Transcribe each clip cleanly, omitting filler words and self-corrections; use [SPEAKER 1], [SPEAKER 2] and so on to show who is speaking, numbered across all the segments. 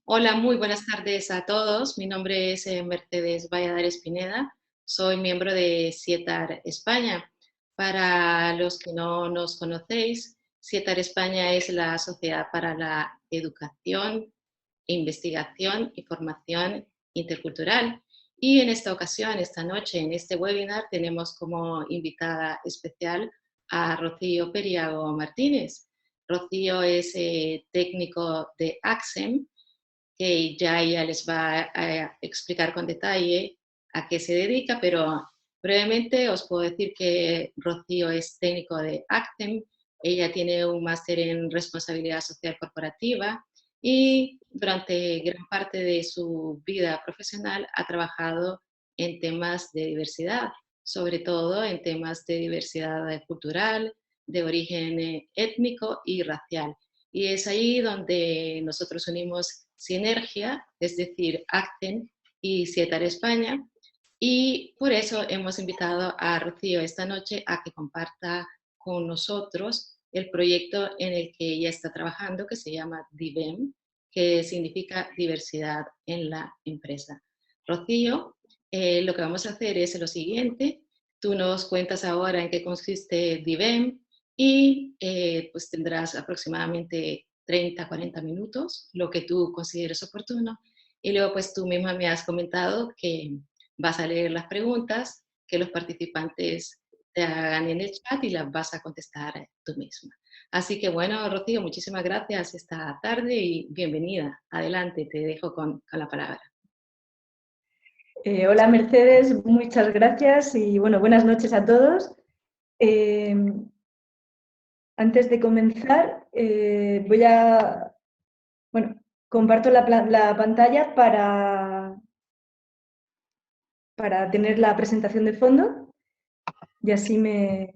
[SPEAKER 1] Hola, muy buenas tardes a todos. Mi nombre es Mercedes Valladares Pineda. Soy miembro de CIETAR España. Para los que no nos conocéis, CIETAR España es la Sociedad para la Educación, Investigación y Formación Intercultural. Y en esta ocasión, esta noche, en este webinar, tenemos como invitada especial a Rocío Periago Martínez. Rocío es técnico de ACSEM, que ya ella les va a explicar con detalle a qué se dedica, pero brevemente os puedo decir que Rocío es técnico de ACTEM, ella tiene un máster en responsabilidad social corporativa y durante gran parte de su vida profesional ha trabajado en temas de diversidad, sobre todo en temas de diversidad cultural, de origen étnico y racial. Y es ahí donde nosotros unimos sinergia, es decir, ACTEN y CIETAR España, y por eso hemos invitado a Rocío esta noche a que comparta con nosotros el proyecto en el que ella está trabajando, que se llama DIVEM, que significa diversidad en la empresa. Rocío, lo que vamos a hacer es lo siguiente, tú nos cuentas ahora en qué consiste DIVEM y pues tendrás aproximadamente 30, 40 minutos, lo que tú consideres oportuno, y luego pues tú misma me has comentado que vas a leer las preguntas que los participantes te hagan en el chat y las vas a contestar tú misma. Así que bueno, Rocío, muchísimas gracias esta tarde y bienvenida. Adelante, te dejo con la palabra.
[SPEAKER 2] Hola Mercedes, muchas gracias y bueno, buenas noches a todos. Antes de comenzar, comparto la pantalla para tener la presentación de fondo y así me...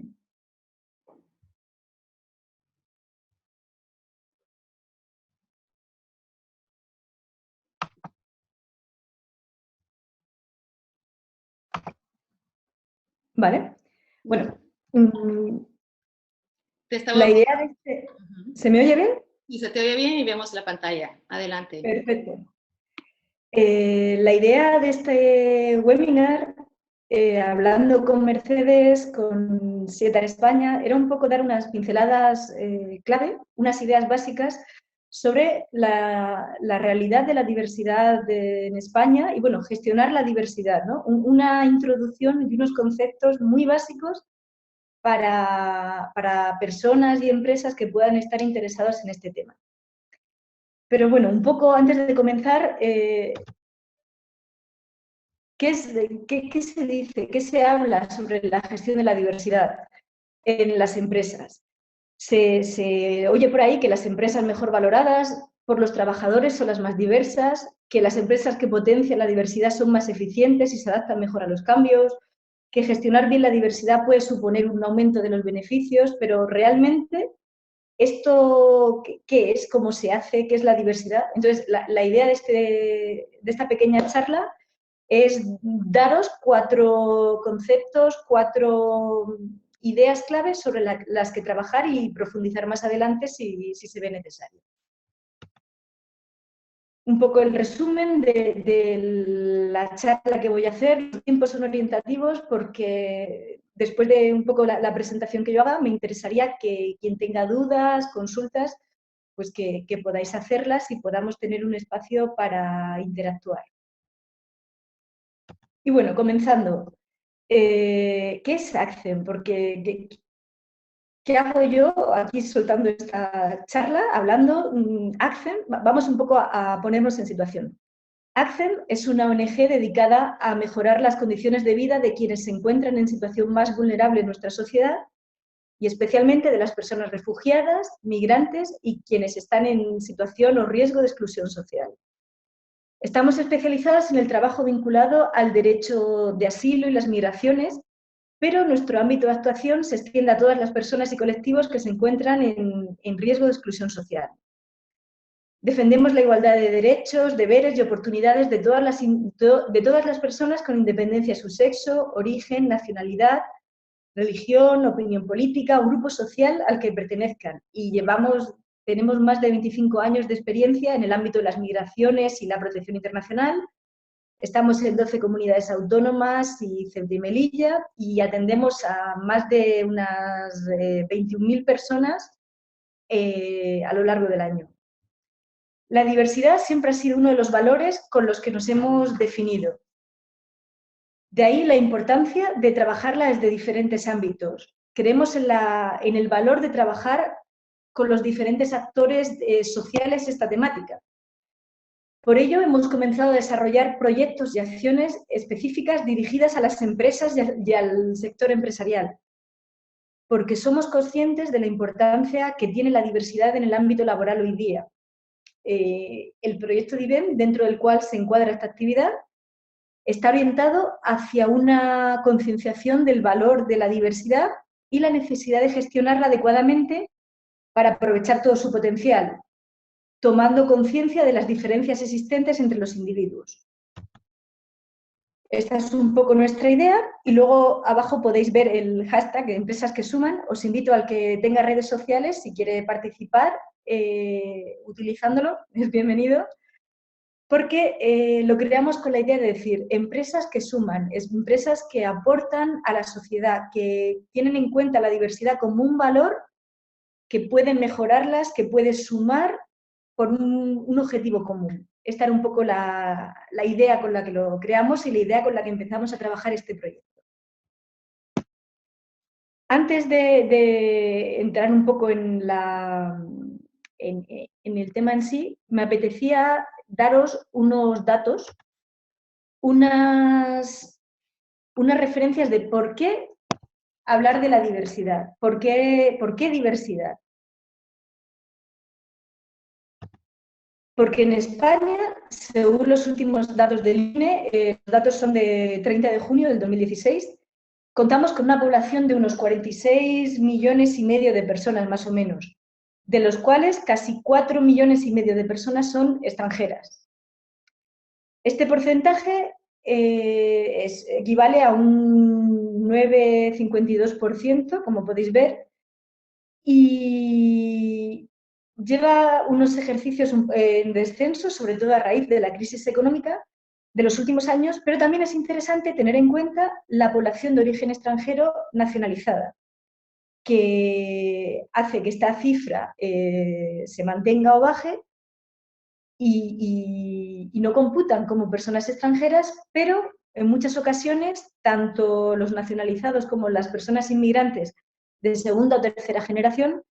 [SPEAKER 2] Vale, bueno, la idea de este... ¿Se me oye bien?
[SPEAKER 1] Y se te oye bien y vemos la pantalla. Adelante.
[SPEAKER 2] Perfecto. La idea de este webinar, hablando con Mercedes, con CIETAR España, era un poco dar unas pinceladas clave, unas ideas básicas sobre la realidad de la diversidad en España y, bueno, gestionar la diversidad, ¿no? Una introducción y unos conceptos muy básicos para personas y empresas que puedan estar interesados en este tema. Pero bueno, un poco antes de comenzar, ¿qué se dice, qué se habla sobre la gestión de la diversidad en las empresas? Se oye por ahí que las empresas mejor valoradas por los trabajadores son las más diversas, que las empresas que potencian la diversidad son más eficientes y se adaptan mejor a los cambios, que gestionar bien la diversidad puede suponer un aumento de los beneficios, pero realmente ¿esto qué es? ¿Cómo se hace? ¿Qué es la diversidad? Entonces, la idea de esta pequeña charla es daros 4 conceptos, 4 ideas claves sobre las que trabajar y profundizar más adelante si se ve necesario. Un poco el resumen de la charla que voy a hacer. Los tiempos son orientativos porque después de un poco la presentación que yo haga, me interesaría que quien tenga dudas, consultas, pues que podáis hacerlas y podamos tener un espacio para interactuar. Y bueno, comenzando. ¿Qué es ACCEM? Porque, ¿qué hago yo aquí soltando esta charla, hablando? ACCEM, vamos un poco a ponernos en situación. ACCEM es una ONG dedicada a mejorar las condiciones de vida de quienes se encuentran en situación más vulnerable en nuestra sociedad y especialmente de las personas refugiadas, migrantes y quienes están en situación o riesgo de exclusión social. Estamos especializadas en el trabajo vinculado al derecho de asilo y las migraciones, pero nuestro ámbito de actuación se extiende a todas las personas y colectivos que se encuentran en riesgo de exclusión social. Defendemos la igualdad de derechos, deberes y oportunidades de todas las personas con independencia de su sexo, origen, nacionalidad, religión, opinión política o grupo social al que pertenezcan. Y llevamos tenemos más de 25 años de experiencia en el ámbito de las migraciones y la protección internacional. Estamos en 12 comunidades autónomas y Ceuta y Melilla y atendemos a más de unas 21.000 personas a lo largo del año. La diversidad siempre ha sido uno de los valores con los que nos hemos definido. De ahí la importancia de trabajarla desde diferentes ámbitos. Creemos en el valor de trabajar con los diferentes actores sociales esta temática. Por ello, hemos comenzado a desarrollar proyectos y acciones específicas dirigidas a las empresas y al sector empresarial, porque somos conscientes de la importancia que tiene la diversidad en el ámbito laboral hoy día. El proyecto DIVEM, dentro del cual se encuadra esta actividad, está orientado hacia una concienciación del valor de la diversidad y la necesidad de gestionarla adecuadamente para aprovechar todo su potencial, tomando conciencia de las diferencias existentes entre los individuos. Esta es un poco nuestra idea y luego abajo podéis ver el hashtag de Empresas que Suman. Os invito al que tenga redes sociales, si quiere participar utilizándolo, es bienvenido, porque lo creamos con la idea de decir empresas que suman, empresas que aportan a la sociedad, que tienen en cuenta la diversidad como un valor, que pueden mejorarlas, que pueden sumar por un objetivo común. Esta era un poco la idea con la que lo creamos y la idea con la que empezamos a trabajar este proyecto. Antes de entrar un poco en el tema en sí, me apetecía daros unos datos, unas referencias de por qué hablar de la diversidad. ¿Por qué diversidad? Porque en España, según los últimos datos del INE, los datos son de 30 de junio del 2016, contamos con una población de unos 46,5 millones de personas, más o menos, de los cuales casi 4,5 millones de personas son extranjeras. Este porcentaje equivale a un 9,52%, como podéis ver, y lleva unos ejercicios en descenso, sobre todo a raíz de la crisis económica de los últimos años, pero también es interesante tener en cuenta la población de origen extranjero nacionalizada, que hace que esta cifra se mantenga o baje y no computan como personas extranjeras, pero en muchas ocasiones, tanto los nacionalizados como las personas inmigrantes de segunda o tercera generación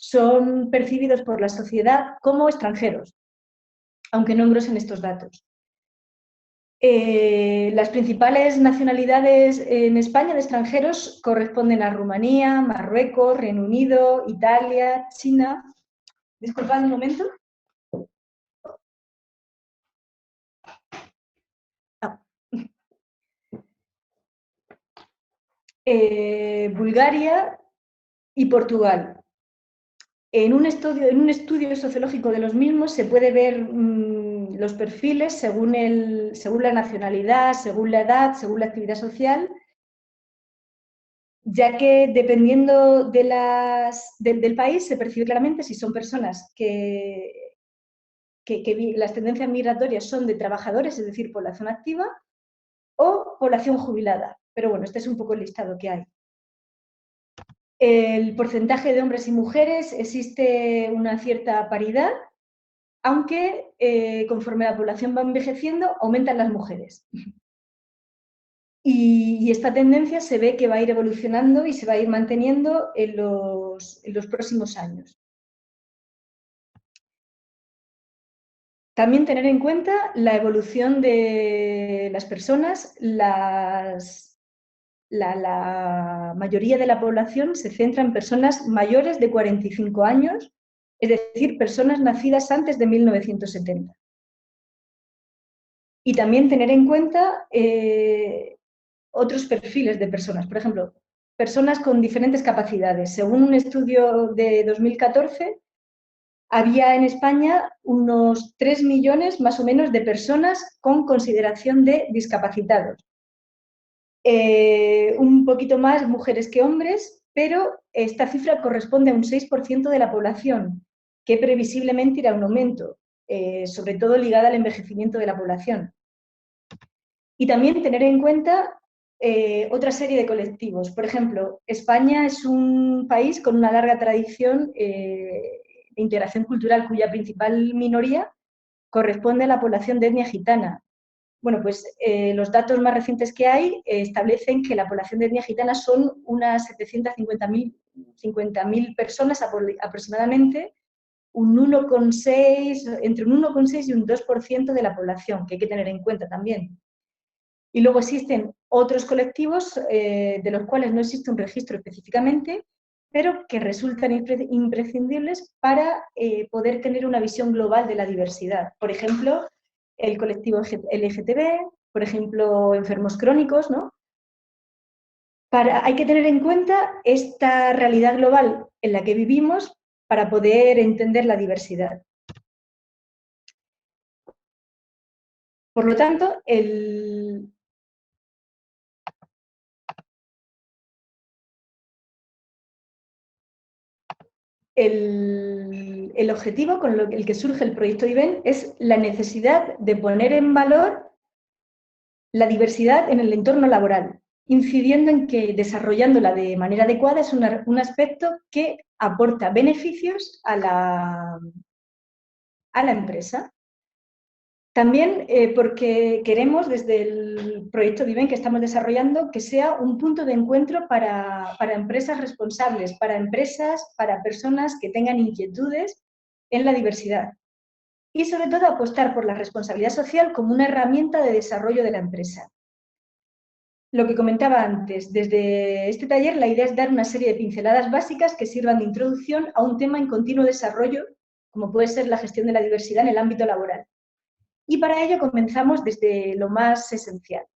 [SPEAKER 2] son percibidos por la sociedad como extranjeros, aunque no engrosen estos datos. Las principales nacionalidades en España de extranjeros corresponden a Rumanía, Marruecos, Reino Unido, Italia, China. Disculpad un momento. Bulgaria y Portugal. En un estudio sociológico de los mismos se puede ver los perfiles según la nacionalidad, según la edad, según la actividad social, ya que dependiendo del país se percibe claramente si son personas que las tendencias migratorias son de trabajadores, es decir, población activa, o población jubilada. Pero bueno, este es un poco el listado que hay. El porcentaje de hombres y mujeres, existe una cierta paridad, aunque conforme la población va envejeciendo, aumentan las mujeres. Y esta tendencia se ve que va a ir evolucionando y se va a ir manteniendo en los próximos años. También tener en cuenta la evolución de las personas, la mayoría de la población se centra en personas mayores de 45 años, es decir, personas nacidas antes de 1970. Y también tener en cuenta otros perfiles de personas, por ejemplo, personas con diferentes capacidades. Según un estudio de 2014, había en España unos 3 millones más o menos de personas con consideración de discapacitados. Un poquito más mujeres que hombres, pero esta cifra corresponde a un 6% de la población, que previsiblemente irá a un aumento, sobre todo ligada al envejecimiento de la población. Y también tener en cuenta otra serie de colectivos. Por ejemplo, España es un país con una larga tradición de integración cultural, cuya principal minoría corresponde a la población de etnia gitana. Bueno, pues los datos más recientes que hay establecen que la población de etnia gitana son unas 750.000 personas aproximadamente, entre un 1,6 y un 2% de la población, que hay que tener en cuenta también. Y luego existen otros colectivos de los cuales no existe un registro específicamente, pero que resultan imprescindibles para poder tener una visión global de la diversidad. Por ejemplo, el colectivo LGTB, por ejemplo, enfermos crónicos, ¿no? Hay que tener en cuenta esta realidad global en la que vivimos para poder entender la diversidad. Por lo tanto, el objetivo con el que surge el proyecto IBEN es la necesidad de poner en valor la diversidad en el entorno laboral, incidiendo en que desarrollándola de manera adecuada es un aspecto que aporta beneficios a la empresa. También porque queremos, desde el proyecto DIVEN que estamos desarrollando, que sea un punto de encuentro para empresas responsables, para personas que tengan inquietudes en la diversidad. Y sobre todo apostar por la responsabilidad social como una herramienta de desarrollo de la empresa. Lo que comentaba antes, desde este taller la idea es dar una serie de pinceladas básicas que sirvan de introducción a un tema en continuo desarrollo, como puede ser la gestión de la diversidad en el ámbito laboral. Y para ello comenzamos desde lo más esencial.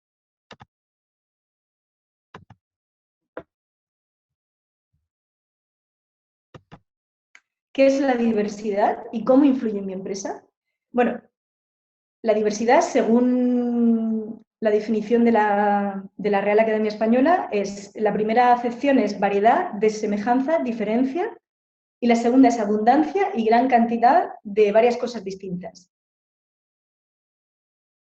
[SPEAKER 2] ¿Qué es la diversidad y cómo influye en mi empresa? Bueno, la diversidad, según la definición de la Real Academia Española, la primera acepción es variedad, desemejanza, diferencia, y la segunda es abundancia y gran cantidad de varias cosas distintas.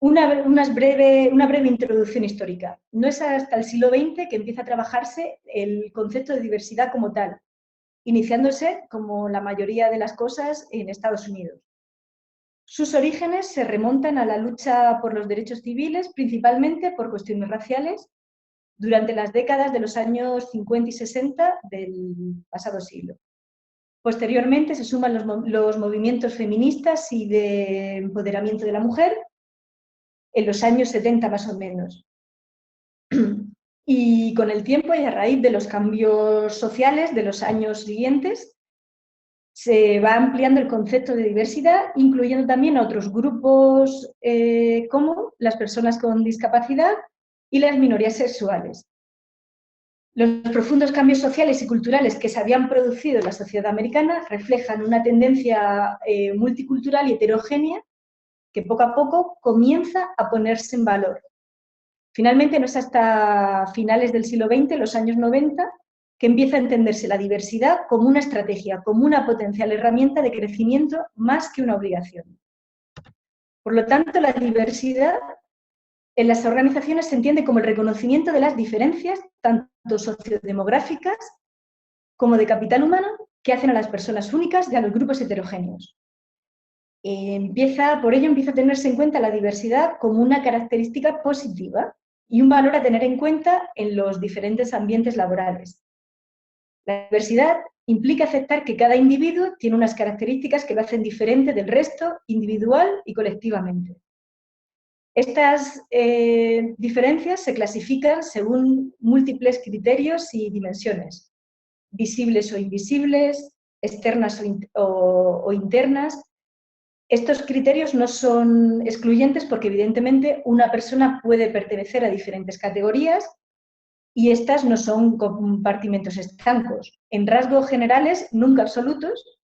[SPEAKER 2] Una breve introducción histórica. No es hasta el siglo XX que empieza a trabajarse el concepto de diversidad como tal, iniciándose, como la mayoría de las cosas, en Estados Unidos. Sus orígenes se remontan a la lucha por los derechos civiles, principalmente por cuestiones raciales, durante las décadas de los años 50 y 60 del pasado siglo. Posteriormente se suman los movimientos feministas y de empoderamiento de la mujer, en los años 70 más o menos. Y con el tiempo y a raíz de los cambios sociales de los años siguientes, se va ampliando el concepto de diversidad, incluyendo también a otros grupos como las personas con discapacidad y las minorías sexuales. Los profundos cambios sociales y culturales que se habían producido en la sociedad americana reflejan una tendencia multicultural y heterogénea que poco a poco comienza a ponerse en valor. Finalmente, no es hasta finales del siglo XX, los años 90, que empieza a entenderse la diversidad como una estrategia, como una potencial herramienta de crecimiento más que una obligación. Por lo tanto, la diversidad en las organizaciones se entiende como el reconocimiento de las diferencias, tanto sociodemográficas como de capital humano, que hacen a las personas únicas y a los grupos heterogéneos. Por ello empieza a tenerse en cuenta la diversidad como una característica positiva y un valor a tener en cuenta en los diferentes ambientes laborales. La diversidad implica aceptar que cada individuo tiene unas características que lo hacen diferente del resto, individual y colectivamente. Estas diferencias se clasifican según múltiples criterios y dimensiones, visibles o invisibles, externas o internas. Estos criterios no son excluyentes porque, evidentemente, una persona puede pertenecer a diferentes categorías y estas no son compartimentos estancos. En rasgos generales, nunca absolutos,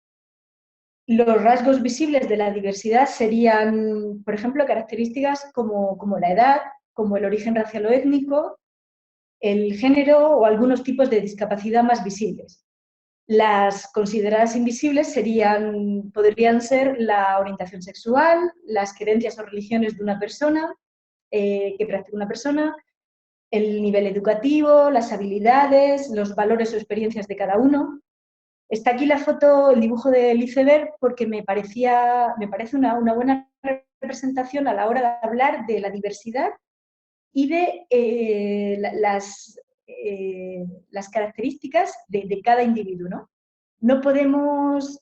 [SPEAKER 2] los rasgos visibles de la diversidad serían, por ejemplo, características como la edad, como el origen racial o étnico, el género o algunos tipos de discapacidad más visibles. Las consideradas invisibles podrían ser la orientación sexual, las creencias o religiones de una persona, que practica una persona, el nivel educativo, las habilidades, los valores o experiencias de cada uno. Está aquí la foto, el dibujo del iceberg, porque me parece una buena representación a la hora de hablar de la diversidad y de las características de cada individuo, ¿no? No podemos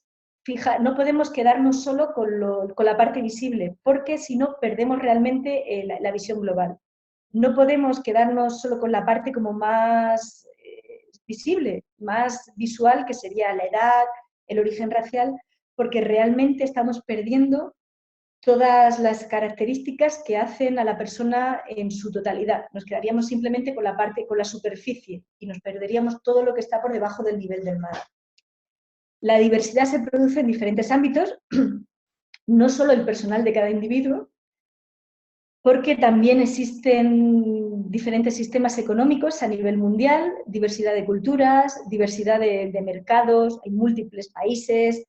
[SPEAKER 2] quedarnos solo con la parte visible, porque si no perdemos realmente la visión global. No podemos quedarnos solo con la parte como más visible, más visual, que sería la edad, el origen racial, porque realmente estamos perdiendo todas las características que hacen a la persona en su totalidad. Nos quedaríamos simplemente con la superficie, y nos perderíamos todo lo que está por debajo del nivel del mar. La diversidad se produce en diferentes ámbitos, no solo el personal de cada individuo, porque también existen diferentes sistemas económicos a nivel mundial, diversidad de culturas, diversidad de mercados, hay múltiples países.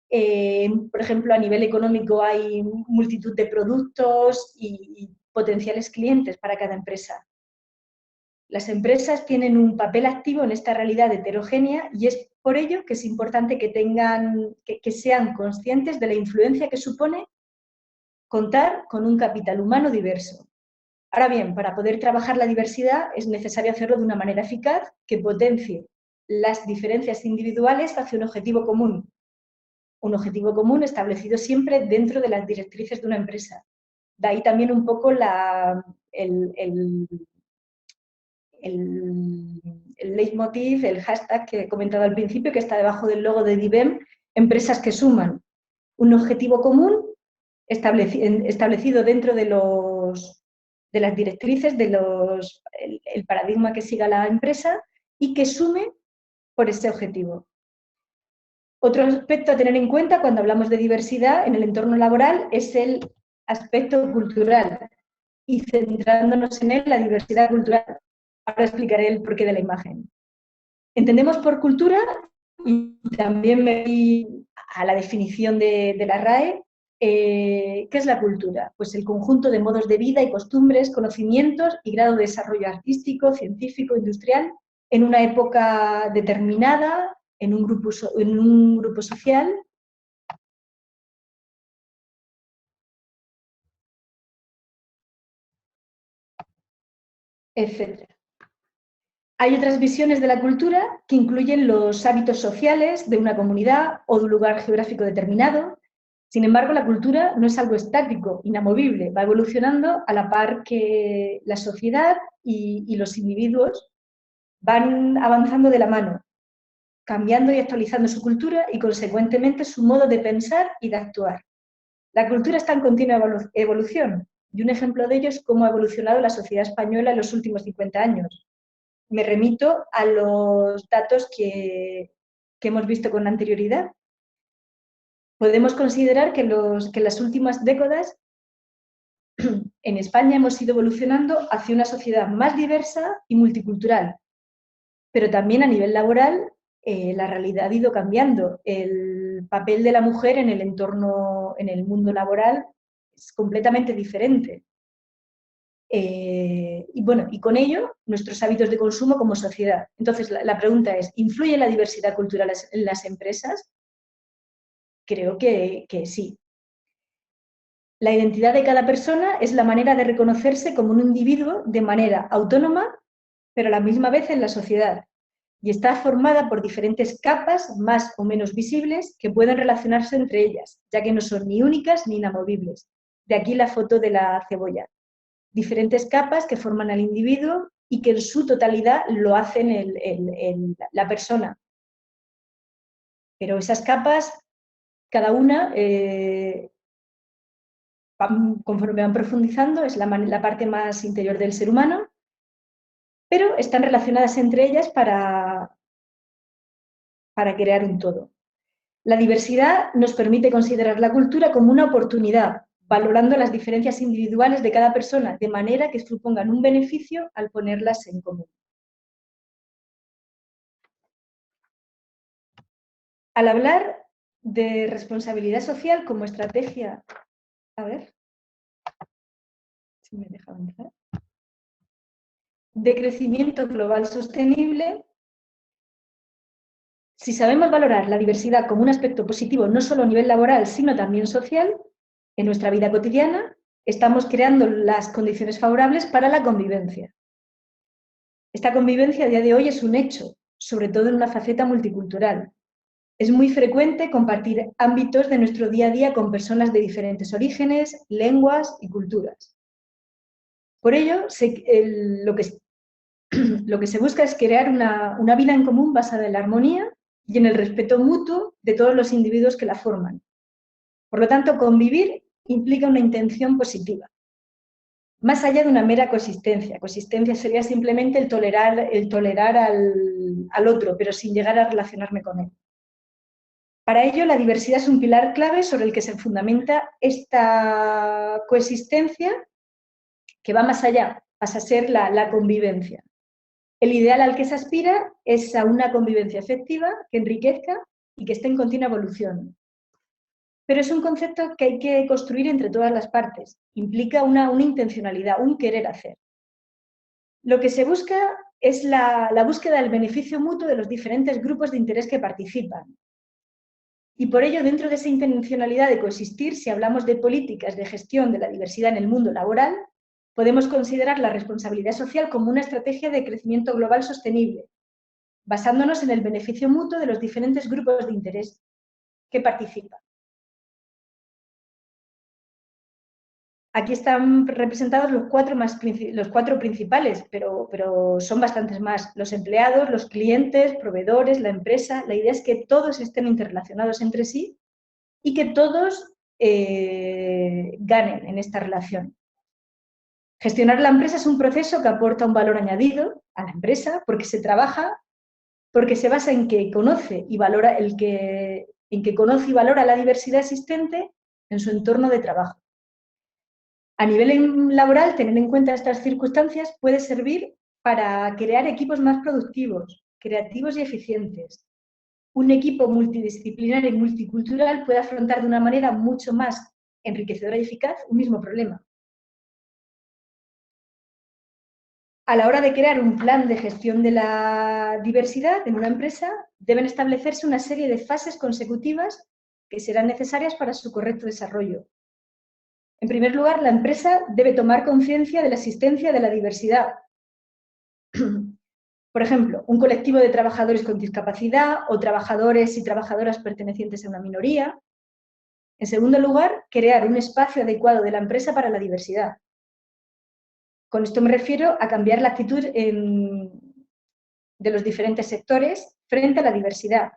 [SPEAKER 2] Por ejemplo, a nivel económico hay multitud de productos y potenciales clientes para cada empresa. Las empresas tienen un papel activo en esta realidad heterogénea, y es por ello que es importante que sean conscientes de la influencia que supone contar con un capital humano diverso. Ahora bien, para poder trabajar la diversidad es necesario hacerlo de una manera eficaz que potencie las diferencias individuales hacia un objetivo común establecido siempre dentro de las directrices de una empresa. De ahí también un poco el leitmotiv, el hashtag que he comentado al principio, que está debajo del logo de DIBEM, empresas que suman. Un objetivo común establecido dentro de las directrices, el paradigma que siga la empresa, y que sume por ese objetivo. Otro aspecto a tener en cuenta cuando hablamos de diversidad en el entorno laboral es el aspecto cultural, y centrándonos en él, la diversidad cultural. Ahora explicaré el porqué de la imagen. Entendemos por cultura, y también me voy a la definición de la RAE, ¿qué es la cultura? Pues el conjunto de modos de vida y costumbres, conocimientos y grado de desarrollo artístico, científico, industrial, en una época determinada, en un grupo social, etc. Hay otras visiones de la cultura que incluyen los hábitos sociales de una comunidad o de un lugar geográfico determinado. Sin embargo, la cultura no es algo estático, inamovible, va evolucionando a la par que la sociedad y los individuos van avanzando de la mano, cambiando y actualizando su cultura y, consecuentemente, su modo de pensar y de actuar. La cultura está en continua evolución, y un ejemplo de ello es cómo ha evolucionado la sociedad española en los últimos 50 años. Me remito a los datos que hemos visto con anterioridad. Podemos considerar que en las últimas décadas en España hemos ido evolucionando hacia una sociedad más diversa y multicultural, pero también a nivel laboral la realidad ha ido cambiando. El papel de la mujer en el entorno, en el mundo laboral, es completamente diferente. Y con ello, nuestros hábitos de consumo como sociedad. Entonces, la pregunta es, ¿influye la diversidad cultural en las empresas? Creo que sí. La identidad de cada persona es la manera de reconocerse como un individuo de manera autónoma, pero a la misma vez en la sociedad, y está formada por diferentes capas más o menos visibles que pueden relacionarse entre ellas, ya que no son ni únicas ni inamovibles. De aquí la foto de la cebolla. Diferentes capas que forman al individuo y que en su totalidad lo hacen la persona. Pero esas capas, cada una, conforme van profundizando, es la parte más interior del ser humano, pero están relacionadas entre ellas para crear un todo. La diversidad nos permite considerar la cultura como una oportunidad, valorando las diferencias individuales de cada persona, de manera que supongan un beneficio al ponerlas en común. Al hablar de responsabilidad social como estrategia, a ver si me deja avanzar, de crecimiento global sostenible, si sabemos valorar la diversidad como un aspecto positivo no solo a nivel laboral, sino también social, en nuestra vida cotidiana, estamos creando las condiciones favorables para la convivencia. Esta convivencia a día de hoy es un hecho, sobre todo en una faceta multicultural. Es muy frecuente compartir ámbitos de nuestro día a día con personas de diferentes orígenes, lenguas y culturas. Por ello, lo que se busca es crear una vida en común basada en la armonía y en el respeto mutuo de todos los individuos que la forman. Por lo tanto, convivir implica una intención positiva. Más allá de una mera coexistencia. Coexistencia sería simplemente el tolerar al otro, pero sin llegar a relacionarme con él. Para ello, la diversidad es un pilar clave sobre el que se fundamenta esta coexistencia que va más allá, pasa a ser la convivencia. El ideal al que se aspira es a una convivencia efectiva que enriquezca y que esté en continua evolución. Pero es un concepto que hay que construir entre todas las partes. Implica una intencionalidad, un querer hacer. Lo que se busca es la búsqueda del beneficio mutuo de los diferentes grupos de interés que participan. Y por ello, dentro de esa intencionalidad de coexistir, si hablamos de políticas de gestión de la diversidad en el mundo laboral, podemos considerar la responsabilidad social como una estrategia de crecimiento global sostenible, basándonos en el beneficio mutuo de los diferentes grupos de interés que participan. Aquí están representados los cuatro principales, pero son bastantes más. Los empleados, los clientes, proveedores, la empresa. La idea es que todos estén interrelacionados entre sí y que todos ganen en esta relación. Gestionar la empresa es un proceso que aporta un valor añadido a la empresa porque se basa en que conoce y valora la diversidad existente en su entorno de trabajo. A nivel laboral, tener en cuenta estas circunstancias puede servir para crear equipos más productivos, creativos y eficientes. Un equipo multidisciplinar y multicultural puede afrontar de una manera mucho más enriquecedora y eficaz un mismo problema. A la hora de crear un plan de gestión de la diversidad en una empresa, deben establecerse una serie de fases consecutivas que serán necesarias para su correcto desarrollo. En primer lugar, la empresa debe tomar conciencia de la existencia de la diversidad. Por ejemplo, un colectivo de trabajadores con discapacidad o trabajadores y trabajadoras pertenecientes a una minoría. En segundo lugar, crear un espacio adecuado de la empresa para la diversidad. Con esto me refiero a cambiar la actitud de los diferentes sectores frente a la diversidad.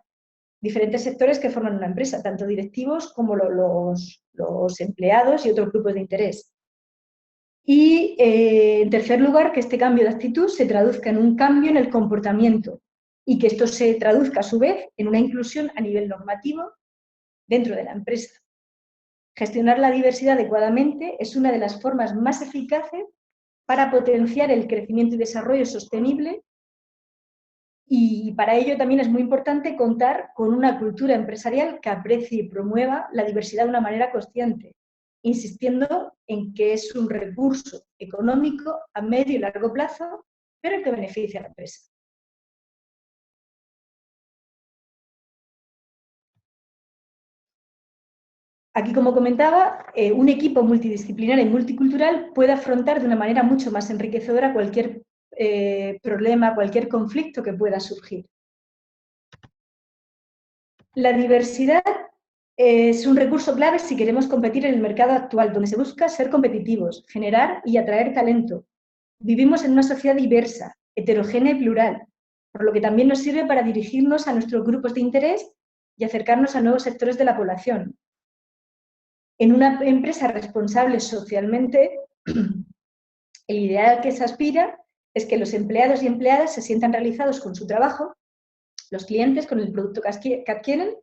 [SPEAKER 2] Diferentes sectores que forman una empresa, tanto directivos como los empleados y otros grupos de interés. Y, en tercer lugar, que este cambio de actitud se traduzca en un cambio en el comportamiento y que esto se traduzca, a su vez, en una inclusión a nivel normativo dentro de la empresa. Gestionar la diversidad adecuadamente es una de las formas más eficaces para potenciar el crecimiento y desarrollo sostenible, y para ello también es muy importante contar con una cultura empresarial que aprecie y promueva la diversidad de una manera consciente, insistiendo en que es un recurso económico a medio y largo plazo, pero que beneficia a la empresa. Aquí, como comentaba, un equipo multidisciplinar y multicultural puede afrontar de una manera mucho más enriquecedora cualquier problema, cualquier conflicto que pueda surgir. La diversidad es un recurso clave si queremos competir en el mercado actual, donde se busca ser competitivos, generar y atraer talento. Vivimos en una sociedad diversa, heterogénea y plural, por lo que también nos sirve para dirigirnos a nuestros grupos de interés y acercarnos a nuevos sectores de la población. En una empresa responsable socialmente, el ideal que se aspira es que los empleados y empleadas se sientan realizados con su trabajo, los clientes con el producto que adquieren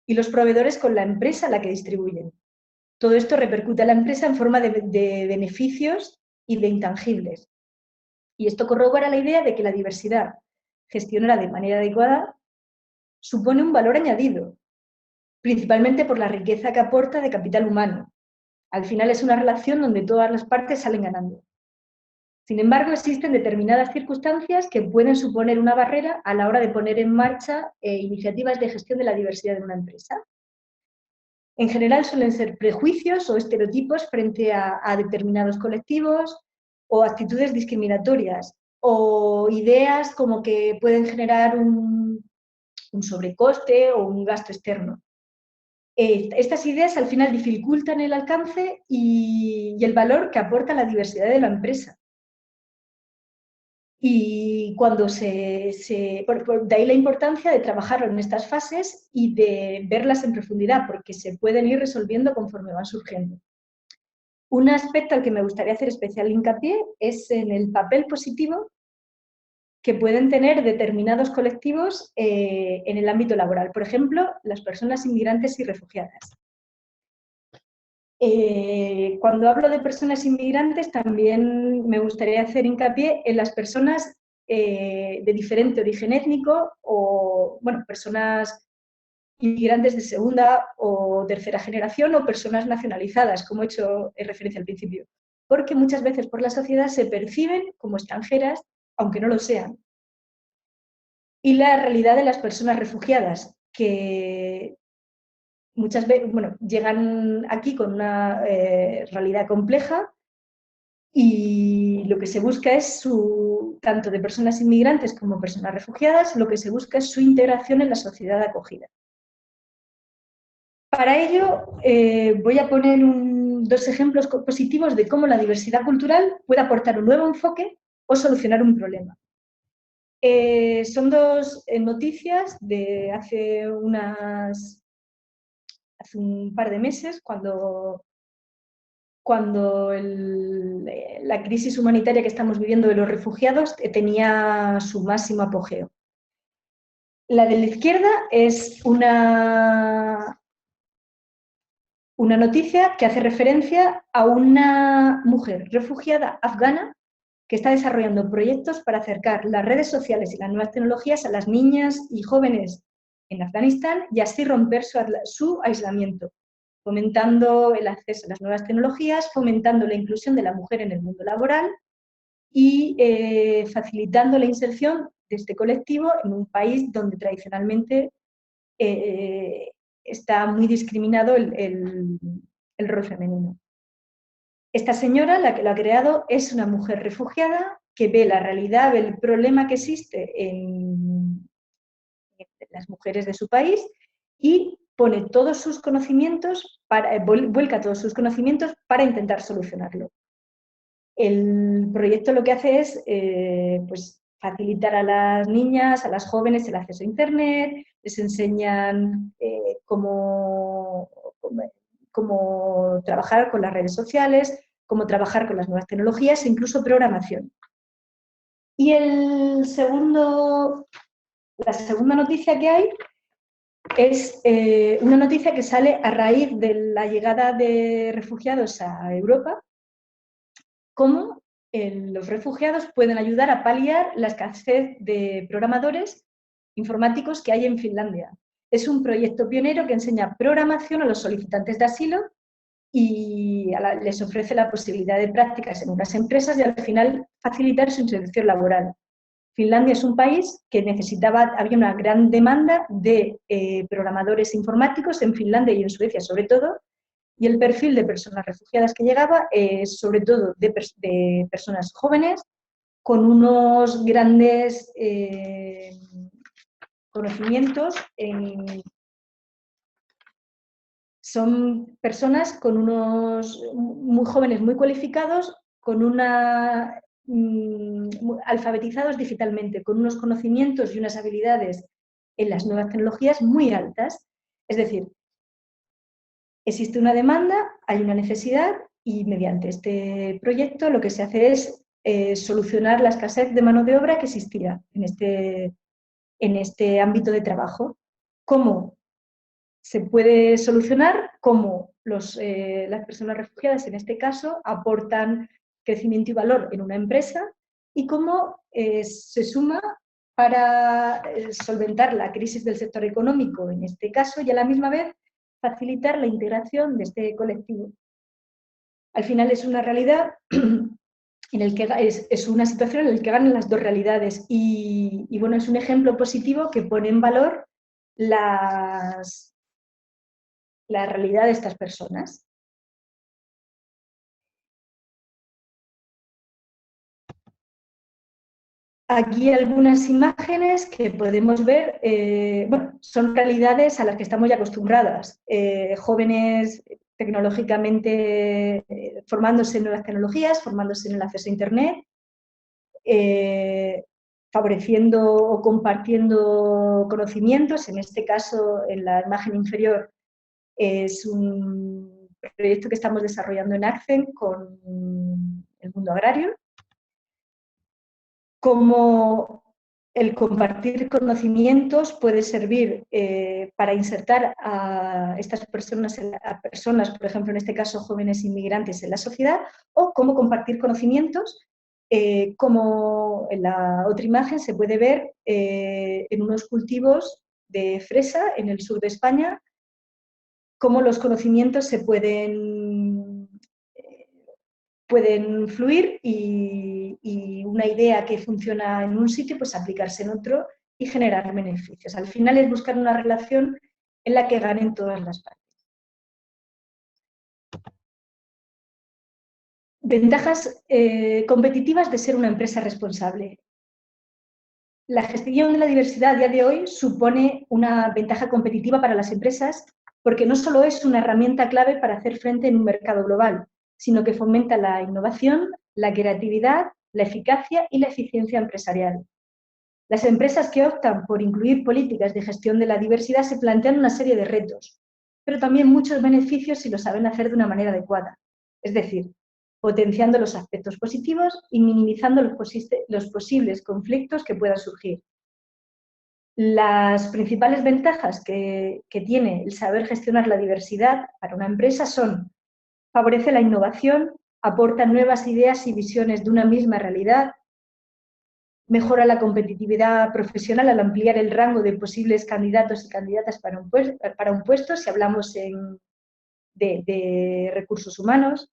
[SPEAKER 2] y los proveedores con la empresa a la que distribuyen. Todo esto repercute a la empresa en forma de beneficios y de intangibles. Y esto corrobora la idea de que la diversidad gestionada de manera adecuada supone un valor añadido principalmente por la riqueza que aporta de capital humano. Al final es una relación donde todas las partes salen ganando. Sin embargo, existen determinadas circunstancias que pueden suponer una barrera a la hora de poner en marcha iniciativas de gestión de la diversidad de una empresa. En general suelen ser prejuicios o estereotipos frente a determinados colectivos o actitudes discriminatorias o ideas como que pueden generar un sobrecoste o un gasto externo. Estas ideas al final dificultan el alcance y el valor que aporta la diversidad de la empresa. Y cuando de ahí la importancia de trabajar en estas fases y de verlas en profundidad, porque se pueden ir resolviendo conforme van surgiendo. Un aspecto al que me gustaría hacer especial hincapié es en el papel positivo que pueden tener determinados colectivos en el ámbito laboral. Por ejemplo, las personas inmigrantes y refugiadas. Cuando hablo de personas inmigrantes, también me gustaría hacer hincapié en las personas de diferente origen étnico o, bueno, personas inmigrantes de segunda o tercera generación o personas nacionalizadas, como he hecho referencia al principio, porque muchas veces por la sociedad se perciben como extranjeras, aunque no lo sean. Y la realidad de las personas refugiadas, que muchas veces, bueno, llegan aquí con una realidad compleja y lo que se busca es tanto de personas inmigrantes como personas refugiadas, lo que se busca es su integración en la sociedad acogida. Para ello, voy a poner dos ejemplos positivos de cómo la diversidad cultural puede aportar un nuevo enfoque o solucionar un problema. Son dos noticias de hace un par de meses, cuando la crisis humanitaria que estamos viviendo de los refugiados tenía su máximo apogeo. La de la izquierda es una noticia que hace referencia a una mujer refugiada afgana que está desarrollando proyectos para acercar las redes sociales y las nuevas tecnologías a las niñas y jóvenes en Afganistán y así romper su aislamiento, fomentando el acceso a las nuevas tecnologías, fomentando la inclusión de la mujer en el mundo laboral y facilitando la inserción de este colectivo en un país donde tradicionalmente está muy discriminado el rol femenino. Esta señora, la que lo ha creado, es una mujer refugiada que ve la realidad, ve el problema que existe en las mujeres de su país y pone todos sus conocimientos, vuelca todos sus conocimientos para intentar solucionarlo. El proyecto lo que hace es pues, facilitar a las niñas, a las jóvenes el acceso a Internet, les enseñan cómo trabajar con las redes sociales, cómo trabajar con las nuevas tecnologías e incluso programación. Y la segunda noticia que hay es una noticia que sale a raíz de la llegada de refugiados a Europa, cómo los refugiados pueden ayudar a paliar la escasez de programadores informáticos que hay en Finlandia. Es un proyecto pionero que enseña programación a los solicitantes de asilo y les ofrece la posibilidad de prácticas en unas empresas y al final facilitar su inserción laboral. Finlandia es un país que había una gran demanda de programadores informáticos en Finlandia y en Suecia sobre todo, y el perfil de personas refugiadas que llegaba es sobre todo de personas jóvenes con unos grandes conocimientos son personas muy jóvenes, muy cualificados, alfabetizados digitalmente, con unos conocimientos y unas habilidades en las nuevas tecnologías muy altas. Es decir, existe una demanda, hay una necesidad y mediante este proyecto lo que se hace es solucionar la escasez de mano de obra que existía en este ámbito de trabajo. ¿Cómo se puede solucionar? Cómo las personas refugiadas, en este caso, aportan crecimiento y valor en una empresa y cómo se suma para solventar la crisis del sector económico, en este caso, y a la misma vez facilitar la integración de este colectivo. Al final es una realidad en el que es una situación en la que ganan las dos realidades y bueno, es un ejemplo positivo que pone en valor la realidad de estas personas. Aquí algunas imágenes que podemos ver, bueno, son realidades a las que estamos ya acostumbradas. Jóvenes tecnológicamente formándose en nuevas tecnologías, formándose en el acceso a Internet, favoreciendo o compartiendo conocimientos. En este caso, en la imagen inferior, es un proyecto que estamos desarrollando en Accent con el mundo agrario. Cómo el compartir conocimientos puede servir para insertar a estas personas, por ejemplo, en este caso, jóvenes inmigrantes en la sociedad, o cómo compartir conocimientos, como en la otra imagen se puede ver en unos cultivos de fresa en el sur de España, cómo los conocimientos se pueden fluir y una idea que funciona en un sitio, pues aplicarse en otro y generar beneficios. Al final es buscar una relación en la que ganen todas las partes. Ventajas competitivas de ser una empresa responsable. La gestión de la diversidad a día de hoy supone una ventaja competitiva para las empresas porque no solo es una herramienta clave para hacer frente en un mercado global, sino que fomenta la innovación, la creatividad, la eficacia y la eficiencia empresarial. Las empresas que optan por incluir políticas de gestión de la diversidad se plantean una serie de retos, pero también muchos beneficios si lo saben hacer de una manera adecuada. Es decir, potenciando los aspectos positivos y minimizando los posibles conflictos que puedan surgir. Las principales ventajas que tiene el saber gestionar la diversidad para una empresa son: favorece la innovación, aporta nuevas ideas y visiones de una misma realidad, mejora la competitividad profesional al ampliar el rango de posibles candidatos y candidatas para un puesto, si hablamos de recursos humanos,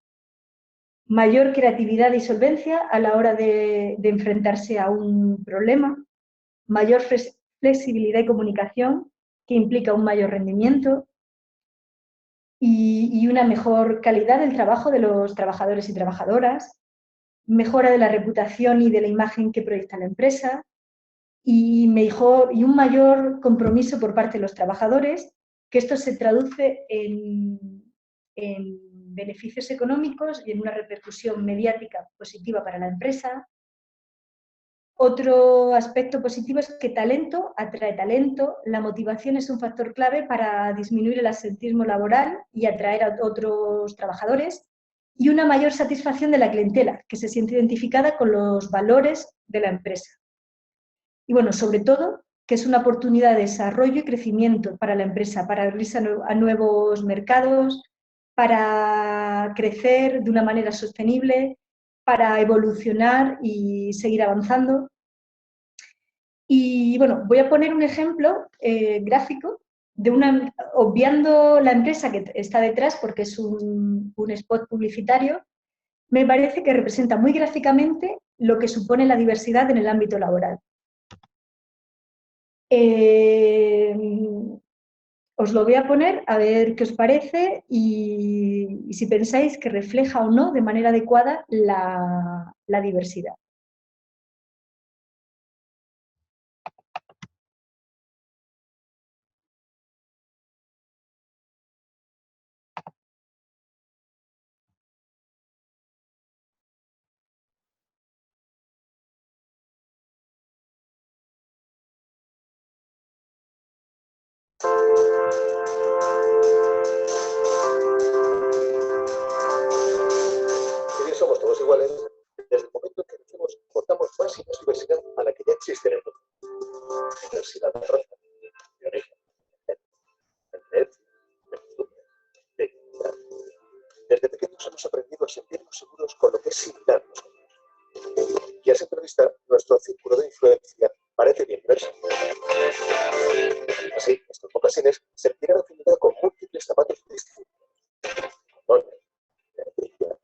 [SPEAKER 2] mayor creatividad y solvencia a la hora de enfrentarse a un problema, mayor flexibilidad y comunicación, que implica un mayor rendimiento, y una mejor calidad del trabajo de los trabajadores y trabajadoras, mejora de la reputación y de la imagen que proyecta la empresa, y un mayor compromiso por parte de los trabajadores, que esto se traduce en beneficios económicos y en una repercusión mediática positiva para la empresa. Otro aspecto positivo es que talento atrae talento. La motivación es un factor clave para disminuir el absentismo laboral y atraer a otros trabajadores, y una mayor satisfacción de la clientela, que se siente identificada con los valores de la empresa. Y bueno, sobre todo, que es una oportunidad de desarrollo y crecimiento para la empresa, para abrirse a nuevos mercados, para crecer de una manera sostenible, para evolucionar y seguir avanzando. Y bueno, voy a poner un ejemplo gráfico obviando la empresa que está detrás, porque es un spot publicitario. Me parece que representa muy gráficamente lo que supone la diversidad en el ámbito laboral. Os lo voy a poner a ver qué os parece y si pensáis que refleja o no de manera adecuada la diversidad.
[SPEAKER 3] Somos todos iguales desde el momento en que decimos aportamos más y más diversidad a la que ya existe en el mundo. Diversidad de raza, de origen, de creencia, de costumbre, de identidad. Desde pequeños hemos aprendido a sentirnos seguros con lo que es similar a nosotros. Y a simple vista, nuestro círculo de influencia parece bien diverso. Así, estos mocasines sentirán afinidad con múltiples zapatos distintos. Botones, de arcilla,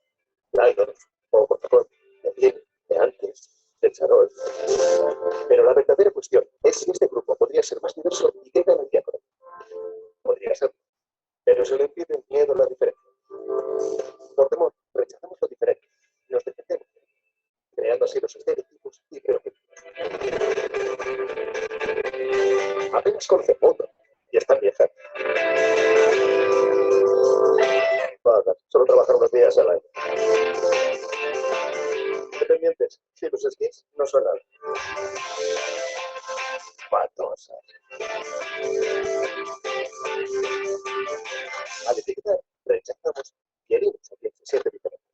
[SPEAKER 3] nylon o botón de piel, de antes, de charol. Pero la verdadera cuestión es si este grupo podría ser más diverso y qué ganaría con él. Podría ser, pero se le impide el miedo a la diferencia. Por temor, rechazamos lo diferente, nos defendemos, creando así los estereotipos y prejuicios. Apenas conocen mundo y están viajando. Vaya, solo trabajar unos días al año. Dependientes, si los esquís no son nada. Patosas. Al etiquetar, rechazamos y herimos a 17 diferentes.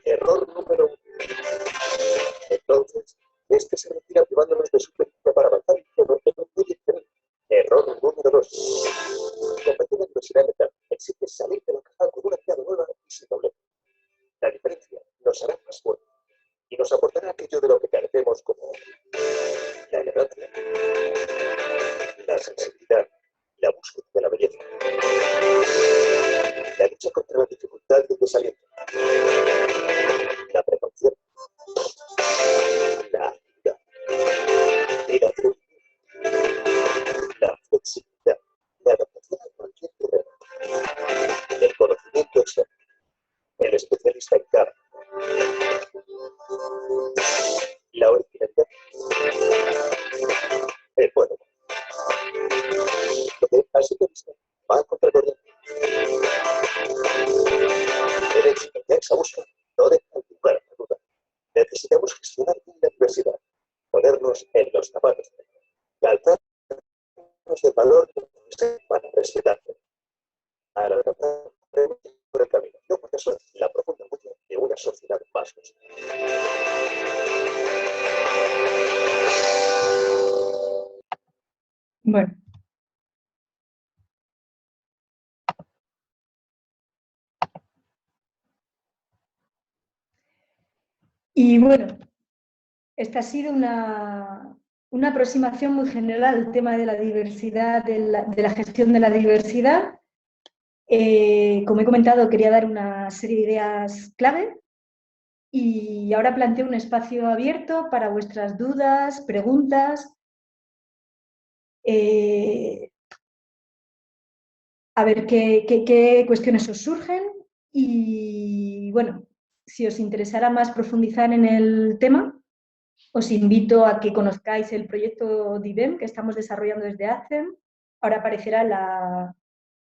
[SPEAKER 3] Error número 1. Entonces, este se retira privándonos de su película para avanzar en un muy diferente. Error número 2. Competir en diversidad mental exige salir de la caja con una mirada nueva y sin doblez. La diferencia nos hará más fuertes y nos aportará aquello de lo que carecemos como la elegancia, la sensibilidad, la búsqueda de la belleza, la lucha contra la dificultad y el desaliento, la precaución, la agilidad, el atrevimiento, la flexibilidad, la adaptación a cualquier terreno, el conocimiento externo, el especialista en carne, la originalidad, el bueno. Lo que al simple vista va a contracorriente. El éxito de esa búsqueda no deja lugar a duda. Necesitamos gestionar bien la diversidad, ponernos en los zapatos y alzarnos del valor para respetarlo. Al alcanzar por el camino, no porque eso es la profunda huella de una sociedad más justa.
[SPEAKER 2] Bueno. Y bueno, esta ha sido una aproximación muy general al tema de la diversidad, de la gestión de la diversidad. Como he comentado, quería dar una serie de ideas clave y ahora planteo un espacio abierto para vuestras dudas, preguntas. A ver qué cuestiones os surgen y, bueno, si os interesara más profundizar en el tema, os invito a que conozcáis el proyecto DIVEM que estamos desarrollando desde ACCEM. Ahora aparecerá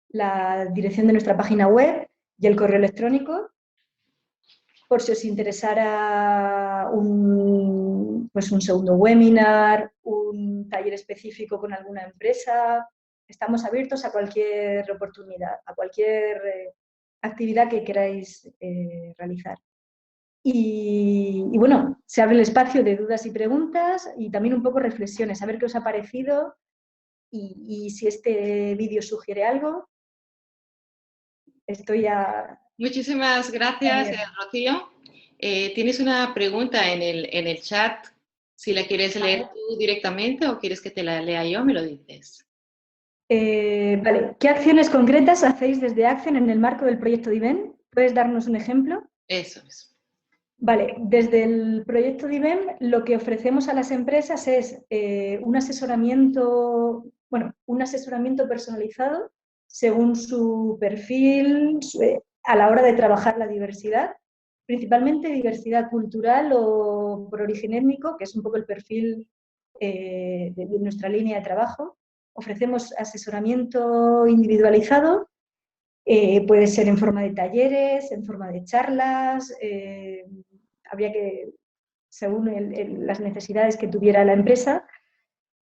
[SPEAKER 2] la dirección de nuestra página web y el correo electrónico. Por si os interesara un segundo webinar, un taller específico con alguna empresa, estamos abiertos a cualquier oportunidad, a cualquier actividad que queráis realizar. Y bueno, se abre el espacio de dudas y preguntas y también un poco reflexiones, a ver qué os ha parecido y si este vídeo sugiere algo. Estoy ya...
[SPEAKER 1] Muchísimas gracias, Rocío. Tienes una pregunta en el chat. Si la quieres leer tú directamente o quieres que te la lea yo, me lo dices.
[SPEAKER 2] Vale. ¿Qué acciones concretas hacéis desde ACCEM en el marco del proyecto DIVEM? ¿Puedes darnos un ejemplo?
[SPEAKER 1] Eso es.
[SPEAKER 2] Vale, desde el proyecto DIVEM lo que ofrecemos a las empresas es un asesoramiento personalizado según su perfil a la hora de trabajar la diversidad, principalmente diversidad cultural o por origen étnico, que es un poco el perfil de nuestra línea de trabajo. Ofrecemos asesoramiento individualizado, puede ser en forma de talleres, en forma de charlas, habría que, según las necesidades que tuviera la empresa.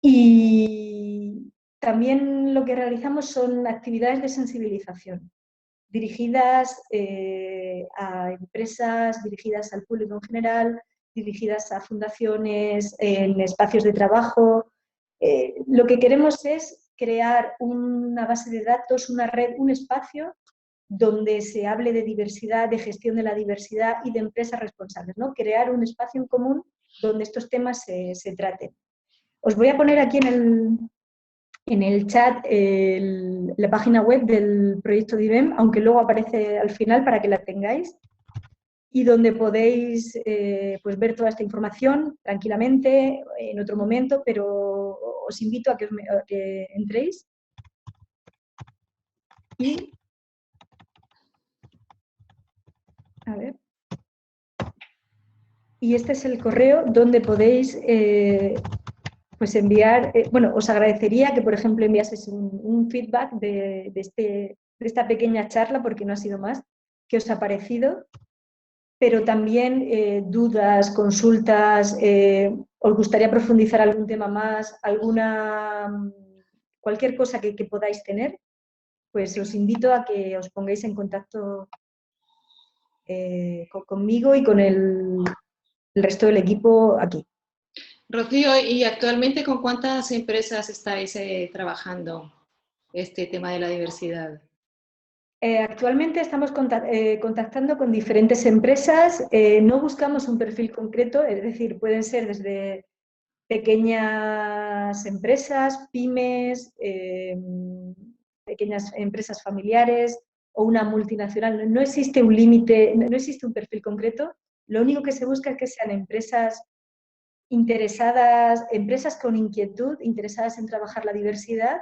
[SPEAKER 2] Y también lo que realizamos son actividades de sensibilización dirigidas a empresas, dirigidas al público en general, dirigidas a fundaciones, en espacios de trabajo. Lo que queremos es crear una base de datos, una red, un espacio donde se hable de diversidad, de gestión de la diversidad y de empresas responsables, ¿no? Crear un espacio en común donde estos temas se traten. Os voy a poner aquí en en el chat la página web del proyecto DIVEM, aunque luego aparece al final para que la tengáis, y donde podéis pues ver toda esta información tranquilamente en otro momento, pero os invito a que entréis. Y, a ver, y este es el correo donde podéis pues enviar, bueno, os agradecería que, por ejemplo, enviaseis un feedback de esta pequeña charla, porque no ha sido más, que os ha parecido, pero también dudas, consultas, os gustaría profundizar algún tema más, cualquier cosa que podáis tener, pues os invito a que os pongáis en contacto conmigo y con el resto del equipo aquí.
[SPEAKER 1] Rocío, ¿y actualmente con cuántas empresas estáis trabajando este tema de la diversidad?
[SPEAKER 2] Actualmente estamos contactando con diferentes empresas. No buscamos un perfil concreto, es decir, pueden ser desde pequeñas empresas, pymes, pequeñas empresas familiares o una multinacional. No existe un límite, no existe un perfil concreto. Lo único que se busca es que sean empresas interesadas, empresas con inquietud, interesadas en trabajar la diversidad.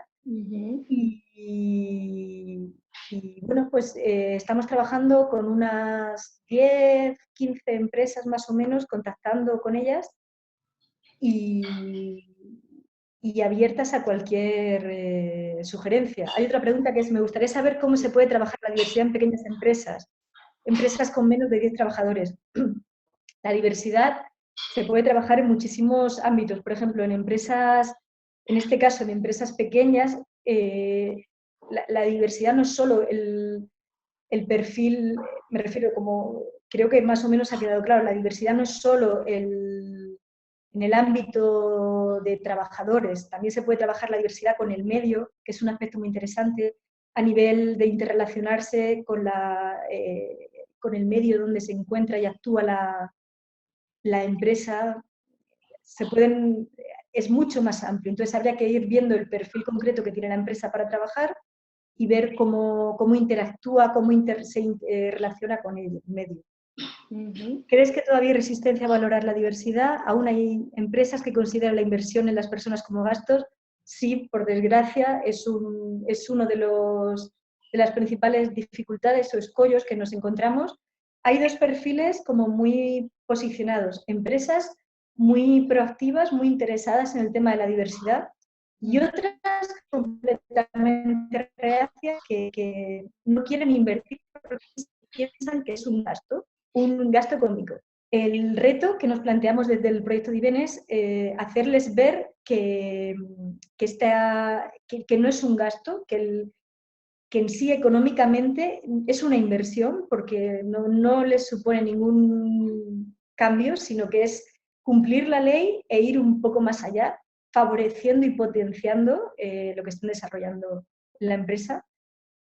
[SPEAKER 2] Y bueno, pues estamos trabajando con unas 10, 15 empresas más o menos, contactando con ellas y abiertas a cualquier sugerencia. Hay otra pregunta que es, me gustaría saber cómo se puede trabajar la diversidad en pequeñas empresas con menos de 10 trabajadores. La diversidad se puede trabajar en muchísimos ámbitos, por ejemplo, en empresas, en este caso en empresas pequeñas, la diversidad no es solo el perfil, me refiero como, creo que más o menos ha quedado claro, la diversidad no es solo en el ámbito de trabajadores, también se puede trabajar la diversidad con el medio, que es un aspecto muy interesante, a nivel de interrelacionarse con el medio donde se encuentra y actúa la empresa. Es mucho más amplio, entonces habría que ir viendo el perfil concreto que tiene la empresa para trabajar y ver cómo interactúa, cómo se relaciona con el medio. ¿Crees que todavía hay resistencia a valorar la diversidad? ¿Aún hay empresas que consideran la inversión en las personas como gastos? Sí, por desgracia, es uno de las principales dificultades o escollos que nos encontramos. Hay dos perfiles como muy posicionados, empresas muy proactivas, muy interesadas en el tema de la diversidad, y otras completamente reacias que no quieren invertir porque piensan que es un gasto económico. El reto que nos planteamos desde el proyecto DIVEN es hacerles ver que no es un gasto, que en sí económicamente es una inversión porque no les supone ningún cambio, sino que es cumplir la ley e ir un poco más allá, favoreciendo y potenciando lo que están desarrollando en la empresa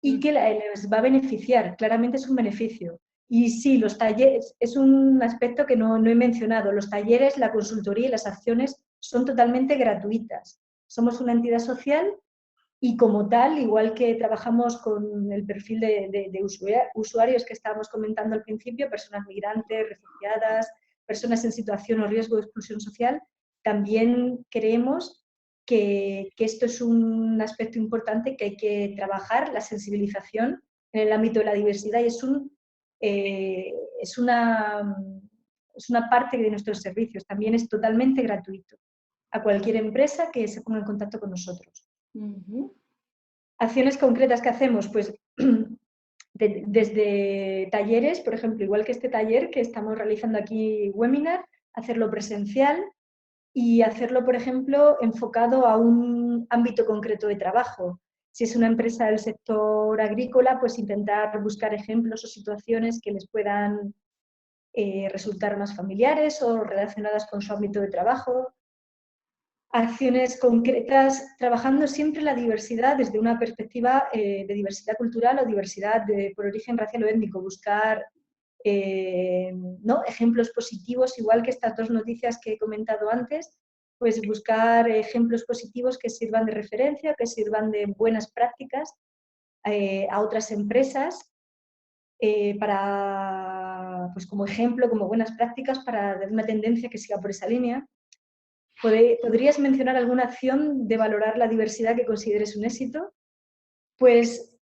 [SPEAKER 2] y que les va a beneficiar, claramente es un beneficio. Y sí, los talleres, es un aspecto que no he mencionado, los talleres, la consultoría y las acciones son totalmente gratuitas. Somos una entidad social y como tal, igual que trabajamos con el perfil de usuarios que estábamos comentando al principio, personas migrantes, refugiadas, personas en situación o riesgo de exclusión social, también creemos que esto es un aspecto importante que hay que trabajar, la sensibilización en el ámbito de la diversidad, y es una parte de nuestros servicios, también es totalmente gratuito a cualquier empresa que se ponga en contacto con nosotros. Acciones concretas que hacemos, pues desde talleres, por ejemplo, igual que este taller que estamos realizando aquí, webinar, hacerlo presencial y hacerlo, por ejemplo, enfocado a un ámbito concreto de trabajo. Si es una empresa del sector agrícola, pues intentar buscar ejemplos o situaciones que les puedan resultar más familiares o relacionadas con su ámbito de trabajo. Acciones concretas, trabajando siempre la diversidad desde una perspectiva de diversidad cultural o diversidad por origen racial o étnico, buscar ejemplos positivos, igual que estas dos noticias que he comentado antes, pues buscar ejemplos positivos que sirvan de referencia, que sirvan de buenas prácticas a otras empresas pues como ejemplo, como buenas prácticas para dar una tendencia que siga por esa línea. ¿Podrías mencionar alguna acción de valorar la diversidad que consideres un éxito? Pues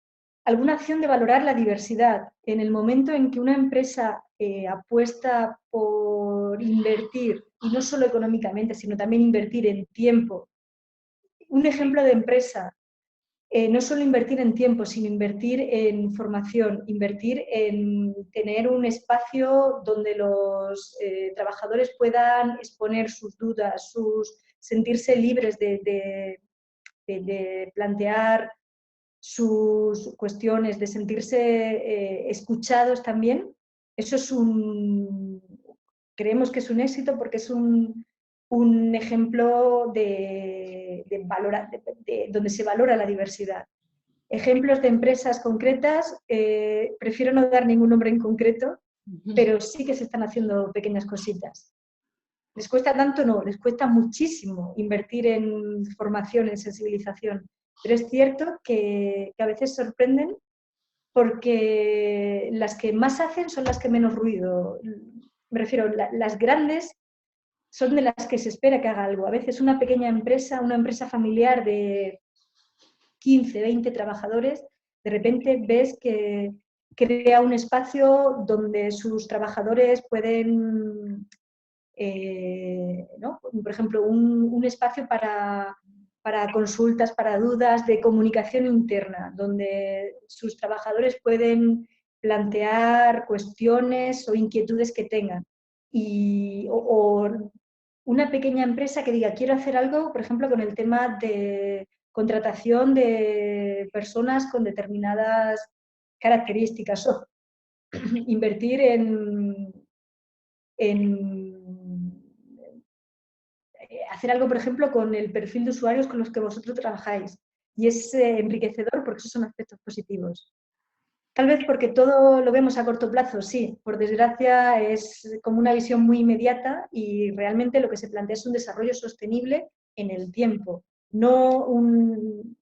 [SPEAKER 2] alguna acción de valorar la diversidad. En el momento en que una empresa apuesta por invertir, y no solo económicamente, sino también invertir en tiempo. Un ejemplo de empresa, no solo invertir en tiempo, sino invertir en formación, invertir en tener un espacio donde los trabajadores puedan exponer sus dudas, sentirse libres de plantear sus cuestiones, de sentirse escuchados también. Eso es creemos que es un éxito porque es un ejemplo donde se valora la diversidad. Ejemplos de empresas concretas, prefiero no dar ningún nombre en concreto, pero sí que se están haciendo pequeñas cositas. ¿Les cuesta tanto? No, les cuesta muchísimo invertir en formación, en sensibilización, pero es cierto que a veces sorprenden porque las que más hacen son las que menos ruido. Me refiero, las grandes son de las que se espera que haga algo. A veces una pequeña empresa, una empresa familiar de 15, 20 trabajadores, de repente ves que crea un espacio donde sus trabajadores pueden, ¿no? Por ejemplo, un espacio para consultas, para dudas, de comunicación interna, donde sus trabajadores pueden plantear cuestiones o inquietudes que tengan. O una pequeña empresa que diga, quiero hacer algo, por ejemplo, con el tema de contratación de personas con determinadas características, o invertir en hacer algo, por ejemplo, con el perfil de usuarios con los que vosotros trabajáis. Y es enriquecedor porque esos son aspectos positivos. Tal vez porque todo lo vemos a corto plazo, sí. Por desgracia es como una visión muy inmediata y realmente lo que se plantea es un desarrollo sostenible en el tiempo, no un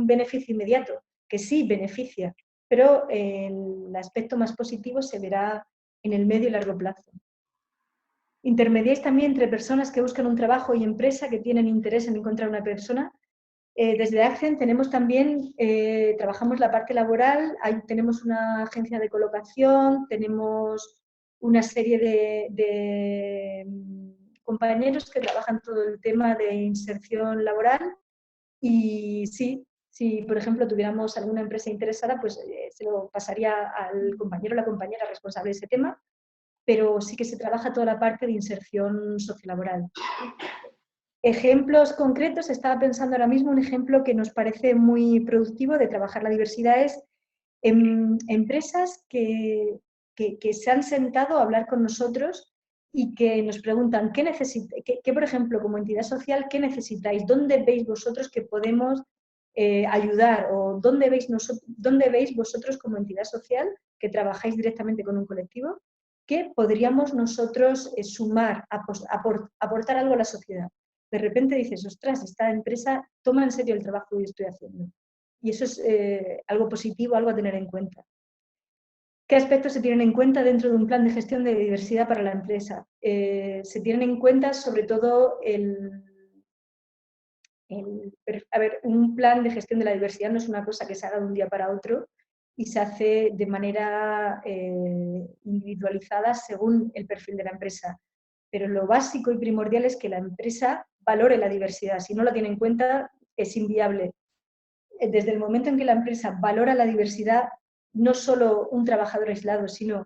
[SPEAKER 2] beneficio inmediato, que sí beneficia, pero el aspecto más positivo se verá en el medio y largo plazo. Intermediáis también entre personas que buscan un trabajo y empresa que tienen interés en encontrar una persona. Desde Accent tenemos también, trabajamos la parte laboral, tenemos una agencia de colocación, tenemos una serie de compañeros que trabajan todo el tema de inserción laboral y sí, si por ejemplo tuviéramos alguna empresa interesada, pues se lo pasaría al compañero o la compañera responsable de ese tema, pero sí que se trabaja toda la parte de inserción sociolaboral. Ejemplos concretos, estaba pensando ahora mismo un ejemplo que nos parece muy productivo de trabajar la diversidad es empresas que se han sentado a hablar con nosotros y que nos preguntan, ¿qué, por ejemplo, como entidad social, qué necesitáis? ¿Dónde veis vosotros que podemos ayudar? ¿O dónde veis vosotros como entidad social que trabajáis directamente con un colectivo? ¿Qué podríamos nosotros sumar, aportar algo a la sociedad? De repente dices, ostras, esta empresa toma en serio el trabajo que yo estoy haciendo. Y eso es algo positivo, algo a tener en cuenta. ¿Qué aspectos se tienen en cuenta dentro de un plan de gestión de diversidad para la empresa? Se tienen en cuenta sobre todo un plan de gestión de la diversidad no es una cosa que se haga de un día para otro y se hace de manera individualizada según el perfil de la empresa. Pero lo básico y primordial es que la empresa valore la diversidad. Si no la tiene en cuenta, es inviable. Desde el momento en que la empresa valora la diversidad, no solo un trabajador aislado, sino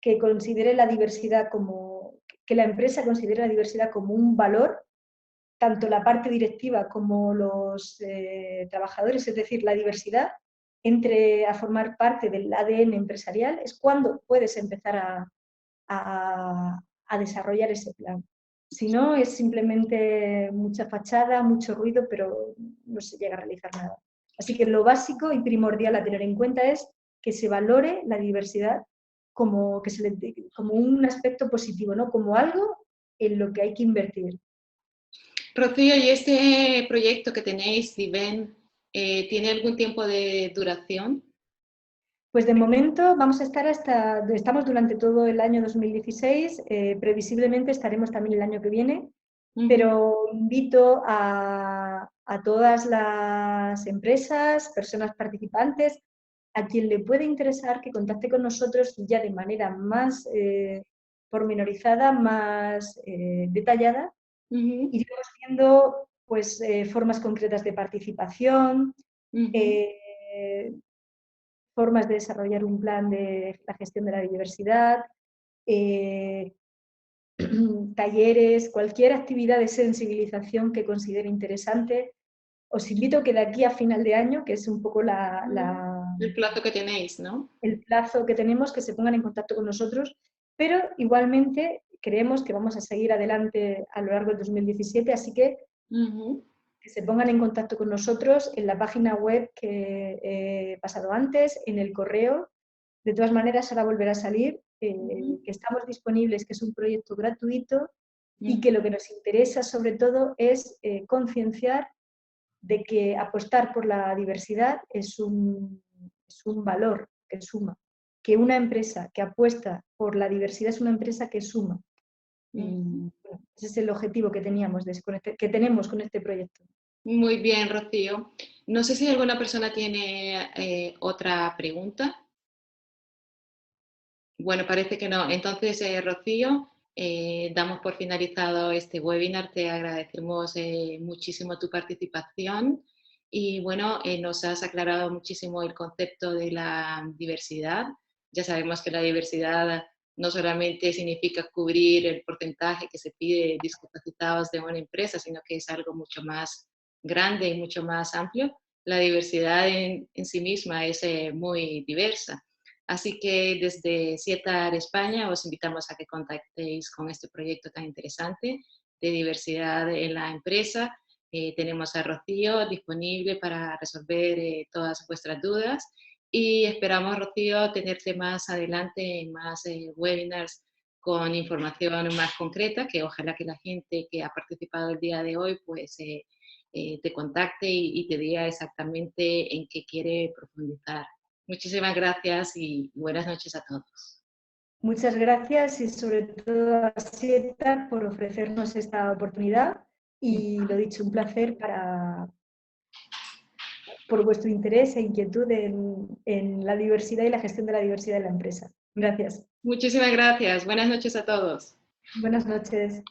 [SPEAKER 2] que considere la diversidad que la empresa considere la diversidad como un valor, tanto la parte directiva como los trabajadores, es decir, la diversidad entre a formar parte del ADN empresarial, es cuando puedes empezar a desarrollar ese plan. Si no, es simplemente mucha fachada, mucho ruido, pero no se llega a realizar nada. Así que lo básico y primordial a tener en cuenta es que se valore la diversidad como un aspecto positivo, ¿no? Como algo en lo que hay que invertir.
[SPEAKER 1] Rocío, ¿y este proyecto que tenéis, Diven, tiene algún tiempo de duración?
[SPEAKER 2] Pues de momento vamos a estar estamos durante todo el año 2016, previsiblemente estaremos también el año que viene, pero invito a todas las empresas, personas participantes, a quien le puede interesar que contacte con nosotros ya de manera más pormenorizada, más detallada. Iremos viendo pues, formas concretas de participación, formas de desarrollar un plan de la gestión de la biodiversidad, talleres, cualquier actividad de sensibilización que considere interesante. Os invito a que de aquí a final de año, que es un poco
[SPEAKER 1] el plazo que tenéis, ¿no?
[SPEAKER 2] El plazo que tenemos, que se pongan en contacto con nosotros, pero igualmente creemos que vamos a seguir adelante a lo largo del 2017, así que que se pongan en contacto con nosotros en la página web que he pasado antes, en el correo. De todas maneras, ahora volverá a salir, que estamos disponibles, que es un proyecto gratuito y que lo que nos interesa sobre todo es concienciar de que apostar por la diversidad es un valor que suma, que una empresa que apuesta por la diversidad es una empresa que suma. Bueno, ese es el objetivo que tenemos que tenemos con este proyecto.
[SPEAKER 1] Muy bien, Rocío. No sé si alguna persona tiene otra pregunta. Bueno, parece que no. Entonces, Rocío, damos por finalizado este webinar. Te agradecemos muchísimo tu participación y bueno, nos has aclarado muchísimo el concepto de la diversidad. Ya sabemos que la diversidad no solamente significa cubrir el porcentaje que se pide de discapacitados de una empresa, sino que es algo mucho más grande y mucho más amplio. La diversidad en sí misma es muy diversa. Así que desde CIETAR España os invitamos a que contactéis con este proyecto tan interesante de diversidad en la empresa. Tenemos a Rocío disponible para resolver todas vuestras dudas y esperamos, Rocío, tenerte más adelante en más webinars con información más concreta, que ojalá que la gente que ha participado el día de hoy pues te contacte y te diga exactamente en qué quiere profundizar. Muchísimas gracias y buenas noches a todos.
[SPEAKER 2] Muchas gracias y sobre todo a CIETAR por ofrecernos esta oportunidad y lo dicho, un placer por vuestro interés e inquietud en la diversidad y la gestión de la diversidad de la empresa. Gracias.
[SPEAKER 1] Muchísimas gracias. Buenas noches a todos.
[SPEAKER 2] Buenas noches.